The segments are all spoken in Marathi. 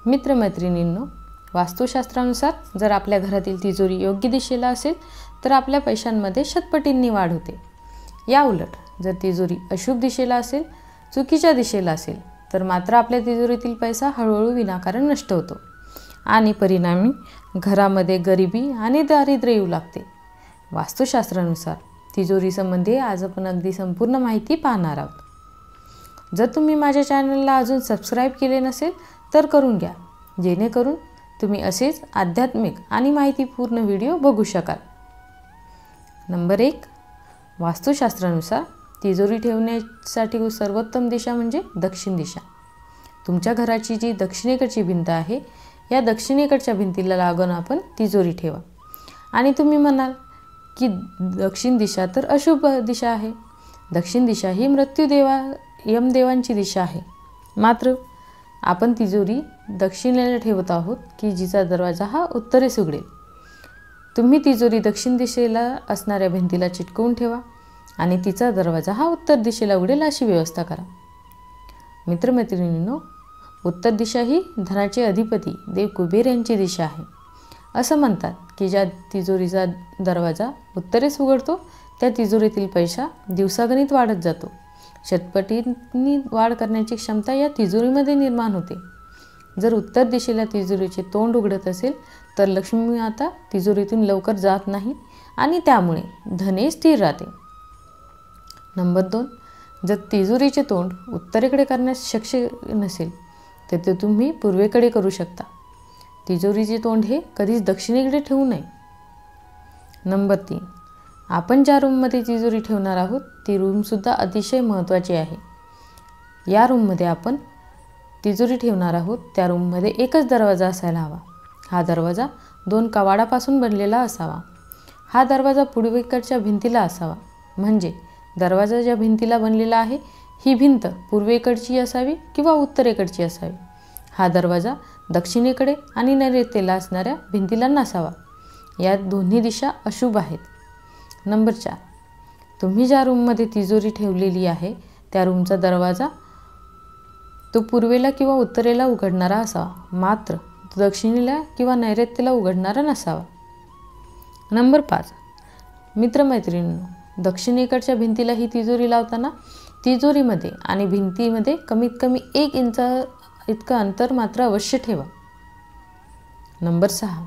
मित्रमैत्रिणींनो, वास्तुशास्त्रानुसार जर आपल्या घरातील तिजोरी योग्य दिशेला असेल तर आपल्या पैशांमध्ये शतपटींनी वाढ होते. या उलट जर तिजोरी अशुभ दिशेला असेल, चुकीच्या दिशेला असेल तर मात्र आपल्या तिजोरीतील पैसा हळूहळू विनाकारण नष्ट होतो आणि परिणामी घरामध्ये गरिबी आणि दारिद्र्य येऊ लागते. वास्तुशास्त्रानुसार तिजोरी संबंधी आज आपण अगदी संपूर्ण माहिती पाहणार आहोत. जर तुम्ही माझ्या चॅनलला अजून सबस्क्राईब केले नसेल तर करून घ्या, जेणेकरून तुम्ही असेच आध्यात्मिक आणि माहितीपूर्ण व्हिडिओ बघू शकाल. नंबर 1. वास्तुशास्त्रानुसार तिजोरी ठेवण्यासाठी सर्वोत्तम दिशा म्हणजे दक्षिण दिशा. तुमच्या घराची जी दक्षिणेकडची भिंत आहे, या दक्षिणेकडच्या भिंतीला लागून आपण तिजोरी ठेवा. आणि तुम्ही म्हणाल की दक्षिण दिशा तर अशुभ दिशा आहे. दक्षिण दिशा ही मृत्यूदेवा यमदेवांची दिशा आहे. मात्र आपण तिजोरी दक्षिणेला ठेवत आहोत की जिचा दरवाजा हा उत्तरेस उघडेल. तुम्ही तिजोरी दक्षिण दिशेला असणाऱ्या भिंतीला चिटकवून ठेवा आणि तिचा दरवाजा हा उत्तर दिशेला उघडेल अशी व्यवस्था करा. मित्रमैत्रिणींनो, उत्तर दिशा ही धनाचे अधिपती देव कुबेर यांची दिशा आहे. असं म्हणतात की ज्या तिजोरीचा दरवाजा उत्तरेस उघडतो त्या तिजोरीतील पैसा दिवसागणिक वाढत जातो. शतपटींनी वाढ करण्याची क्षमता या तिजोरीमध्ये निर्माण होते. जर उत्तर दिशेला तिजोरीचे तोंड उघडत असेल तर लक्ष्मी आता तिजोरीतून लवकर जात नाही आणि त्यामुळे धने स्थिर राहते. नंबर 2. जर तिजोरीचे तोंड उत्तरेकडे करण्यास शक्य नसेल तर ते तुम्ही पूर्वेकडे करू शकता. तिजोरीचे तोंड हे कधीच दक्षिणेकडे ठेवू नये. नंबर 3. आपण ज्या रूममध्ये तिजोरी ठेवणार आहोत ती रूमसुद्धा अतिशय महत्त्वाची आहे. या रूममध्ये आपण तिजोरी ठेवणार आहोत त्या रूममध्ये एकच दरवाजा असायला हवा. हा दरवाजा 2 कवाडापासून बनलेला असावा. हा दरवाजा पूर्वेकडच्या भिंतीला असावा. म्हणजे दरवाजा ज्या भिंतीला बनलेला आहे ही भिंत पूर्वेकडची असावी किंवा उत्तरेकडची असावी. हा दरवाजा दक्षिणेकडे आणि नैऋत्येला असणाऱ्या भिंतीला नसावा. या दोन्ही दिशा अशुभ आहेत. नंबर 4. तुम्ही ज्या रूममध्ये तिजोरी ठेवलेली आहे त्या रूमचा दरवाजा तो पूर्वेला किंवा उत्तरेला उघडणारा असावा. मात्र दक्षिणेला किंवा नैऋत्येला उघडणारा नसावा. नंबर 5. मित्रमैत्रिणींनो, दक्षिणेकडच्या भिंतीला ही तिजोरी लावताना तिजोरीमध्ये आणि भिंतीमध्ये कमीत कमी 1 इंच इतकं अंतर मात्र अवश्य ठेवा. नंबर 6.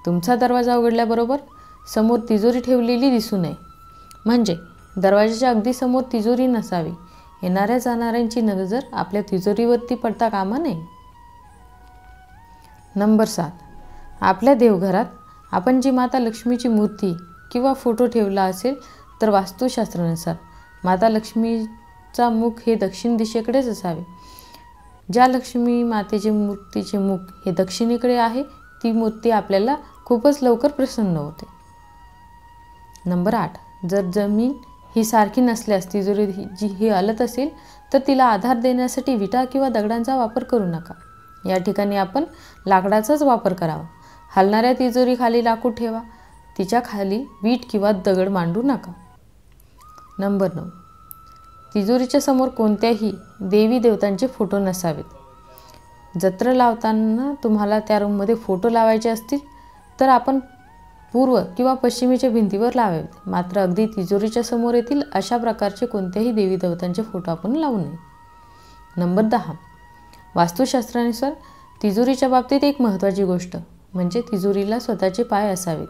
तुमचा दरवाजा उघडल्याबरोबर समोर तिजोरी ठेवलेली दिसू नये. म्हणजे दरवाजाच्या अगदी समोर तिजोरी नसावी. येणाऱ्या जाणाऱ्यांची नजर आपल्या तिजोरीवरती पडता कामा नये. नंबर 7. आपल्या देवघरात आपण जी माता लक्ष्मीची मूर्ती किंवा फोटो ठेवला असेल तर वास्तुशास्त्रानुसार माता लक्ष्मीचा मुख हे दक्षिण दिशेकडेच असावे. ज्या लक्ष्मी मातेचे मूर्तीचे मुख हे दक्षिणेकडे आहे ती मूर्ती आपल्याला खूपच लवकर प्रसन्न होते. नंबर 8. जर जमीन ही सारखी नसल्यास तिजोरी जी ही हलत असेल तर तिला आधार देण्यासाठी विटा किंवा दगडांचा वापर करू नका. या ठिकाणी आपण लाकडाचाच वापर करावा. हलणाऱ्या तिजोरी खाली लाकूड ठेवा. तिच्या खाली वीट किंवा दगड मांडू नका. नंबर 9. तिजोरीच्या समोर कोणत्याही देवी देवतांचे फोटो नसावेत. जत्र लावताना तुम्हाला त्या रूममध्ये फोटो लावायचे असतील तर आपण पूर्व किंवा पश्चिमेच्या भिंतीवर लावावेत. मात्र अगदी तिजोरीच्या समोर येतील अशा प्रकारचे कोणत्याही देवी देवतांचे फोटो आपण लावू नये. नंबर 10. वास्तुशास्त्रानुसार तिजोरीच्या बाबतीत एक महत्त्वाची गोष्ट म्हणजे तिजोरीला स्वतःचे पाय असावेत.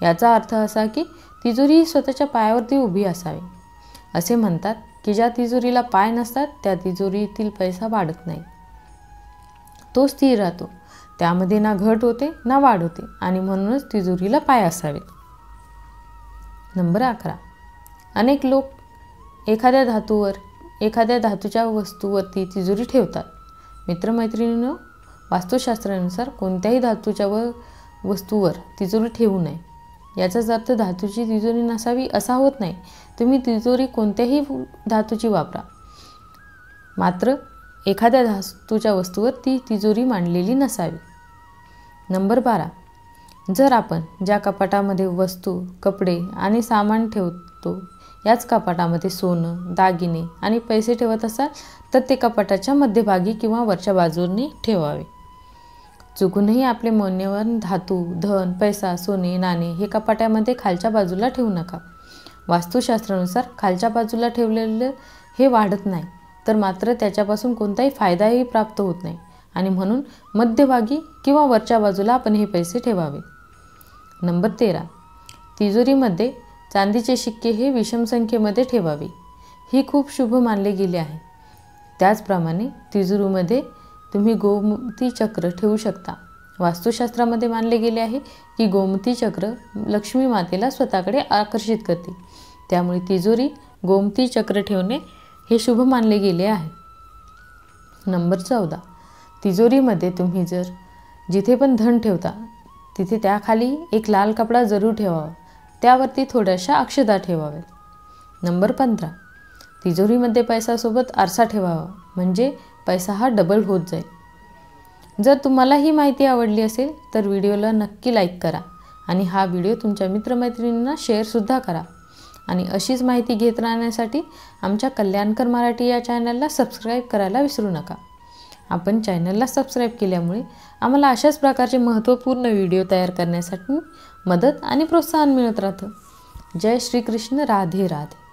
याचा अर्थ असा की तिजोरी ही स्वतःच्या पायावरती उभी असावी. असे म्हणतात की ज्या तिजोरीला पाय नसतात त्या तिजोरीतील पैसा वाढत नाही, तो स्थिर राहतो. त्यामध्ये ना घट होते ना वाढ होते आणि म्हणूनच तिजोरीला पाय असावेत. नंबर 11. अनेक लोक एखाद्या धातूच्या वस्तूवरती तिजोरी ठेवतात. मित्रमैत्रिणींनो, वास्तुशास्त्रानुसार कोणत्याही धातूच्या वस्तूवर तिजोरी ठेवू नये. याचाच अर्थ धातूची तिजोरी नसावी असा होत नाही. तुम्ही तिजोरी कोणत्याही धातूची वापरा, मात्र एखाद्या धातूच्या वस्तूवर ती तिजोरी मांडलेली नसावी. नंबर 12. जर आपण ज्या कपाटामध्ये वस्तू, कपडे आणि सामान ठेवतो याच कपाटामध्ये सोनं, दागिने आणि पैसे ठेवत असाल तर ते कपाटाच्या मध्यभागी किंवा वरच्या बाजूने ठेवावे. चुकूनही आपले मौल्यवान धातू, धन, पैसा, सोने, नाणे हे कपाट्यामध्ये खालच्या बाजूला ठेवू नका. वास्तुशास्त्रानुसार खालच्या बाजूला ठेवलेलं हे वाढत नाही, तर मात्र त्याच्यापासून कोणताही फायदाही प्राप्त होत नाही आणि म्हणून मध्यभागी किंवा वरच्या बाजूला आपण हे पैसे ठेवावे. नंबर 13. तिजोरीमध्ये चांदीचे शिक्के हे विषम संख्येमध्ये ठेवावे. ही खूप शुभ मानले गेले आहे. त्याचप्रमाणे तिजोरीमध्ये तुम्ही गोमती चक्र ठेवू शकता. वास्तुशास्त्रामध्ये मानले गेले आहे की गोमती चक्र लक्ष्मी मातेला स्वतःकडे आकर्षित करते. त्यामुळे तिजोरी गोमती चक्र ठेवणे हे शुभ मानले गेले आहे. नंबर 14. तिजोरीमध्ये तुम्ही जर जिथे पण धन ठेवता तिथे त्याखाली एक लाल कपडा जरूर ठेवावा. त्यावरती थोड्याशा अक्षता ठेवाव्यात. नंबर 15. तिजोरीमध्ये पैशासोबत आरसा ठेवावा, म्हणजे पैसा हा डबल होत जाईल. जर तुम्हाला ही माहिती आवडली असेल तर व्हिडिओला नक्की लाईक करा आणि हा व्हिडिओ तुमच्या मित्रमैत्रिणींना शेअरसुद्धा करा. आणि अशीच माहिती घेत राहण्यासाठी आमच्या कल्याणकर मराठी या चॅनलला सबस्क्राईब करायला विसरू नका. आपण चॅनलला सबस्क्राईब केल्यामुळे आम्हाला अशाच प्रकारचे महत्त्वपूर्ण व्हिडिओ तयार करण्यासाठी मदत आणि प्रोत्साहन मिळत राहतं. जय श्रीकृष्ण. राधे राधे.